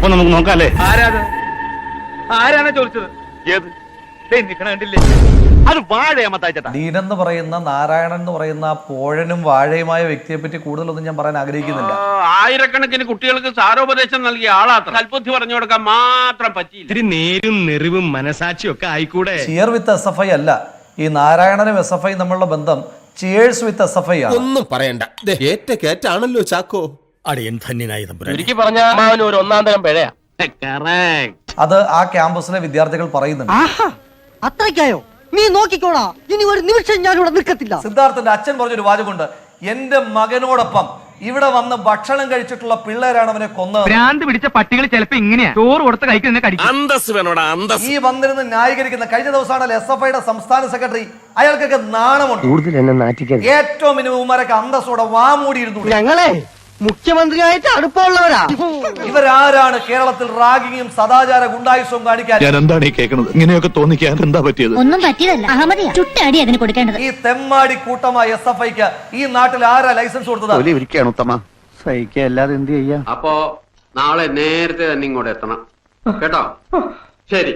അപ്പൊ നമുക്ക് നോക്കാല്ലേ? ആരാണ് ചോദിച്ചത്? ഏത് നിക്കണ കണ്ടില്ലേ? അത് വാഴയമ്മത്തായിട്ടാ. ഡീനെന്ന് പറയുന്ന നാരായണൻ എന്ന് പറയുന്ന പോഴനും വാഴയുമായ വ്യക്തിയെ പറ്റി കൂടുതലൊന്നും ഞാൻ പറയാൻ ആഗ്രഹിക്കുന്നില്ല. ആയിരക്കണക്കിന് കുട്ടികൾക്ക് സാരോപദേശം നൽകിയ ആളാത്ര കൽബുദ്ധി പറഞ്ഞു കൊടുക്കാൻ മാത്രം പറ്റിയില്ല. ഇത്തിരി നേരും നെറിവും മനസാക്ഷിയും ഒക്കെ ആയിക്കൂടെ? ചിയർ വിത്ത് SFI അല്ല, ഈ നാരായണനും SFI തമ്മിലുള്ള ബന്ധം ചിയേഴ്സ് വിത്ത് SFI ആണ്. ഒന്നും പറയണ്ട, ഏറ്റ ചാക്കോ. അടിയൻ ധന്യനായി തമ്പുരാനെ. എനിക്ക് പറഞ്ഞ ഒരു ഒന്നാം തരം പിഴയാ. അത് ആ ക്യാമ്പസിലെ വിദ്യാർത്ഥികൾ പറയുന്നുണ്ട്. അത്രയ്ക്കായോ? നീ നോക്കിക്കോളാ, ഇനി ഒരു നിമിഷം ഞാനിവിടെ നിൽക്കത്തില്ല. സിദ്ധാർത്ഥന്റെ അച്ഛൻ പറഞ്ഞൊരു വാചകമുണ്ട്, എന്റെ മകനോടൊപ്പം ഇവിടെ വന്ന് ഭക്ഷണം കഴിച്ചിട്ടുള്ള പിള്ളേരാണ് അവനെ കൊന്നത്. ഭ്രാന്ത് പിടിച്ച പട്ടികൾ ചിലപ്പോ ഇങ്ങനെയാ ചോറ് കൊടുത്ത് കഴിക്കുന്ന അന്തസ് വേണോടാ, അന്തസ്. ഈ വന്നിരുന്ന് ന്യായീകരിക്കുന്ന കഴിഞ്ഞ ദിവസമാണല്ലോ SFIയുടെ സംസ്ഥാന സെക്രട്ടറി, അയാൾക്കൊക്കെ നാണമുണ്ട്. ഏറ്റവും മിനിമം ഉമാരൊക്കെ അന്തസ്സോടെ വാമൂടിയിരുന്നു. ഞങ്ങളെ മുഖ്യമന്ത്രിയായിട്ട് അടുപ്പമുള്ളവരാ. ഇവരാരാണ് കേരളത്തിൽ റാഗിങ്ങും സദാചാര ഗുണ്ടായുസവും കാണിക്കാൻ? ഞാൻ എന്താണ് ഈ കേൾക്കുന്നത്? ഇങ്ങനെയൊക്കെ തോന്നിക്കാൻ എന്താ പറ്റിയത്? ഒന്നും പറ്റിയതല്ല, അഹമ്മദിയ ചുട്ടടി അതിന് കൊടുക്കേണ്ടത്. ഈ തെമ്മാടി കൂട്ടമായ SFIക്ക് ഈ നാട്ടിൽ ആരാ ലൈസൻസ് കൊടുത്തത്? ഉത്തമ സഹിക്കല്ലാതെ എന്ത് ചെയ്യാ? അപ്പോ നാളെ നേരത്തെ തന്നെ ഇങ്ങോട്ട് എത്തണം കേട്ടോ. ശരി.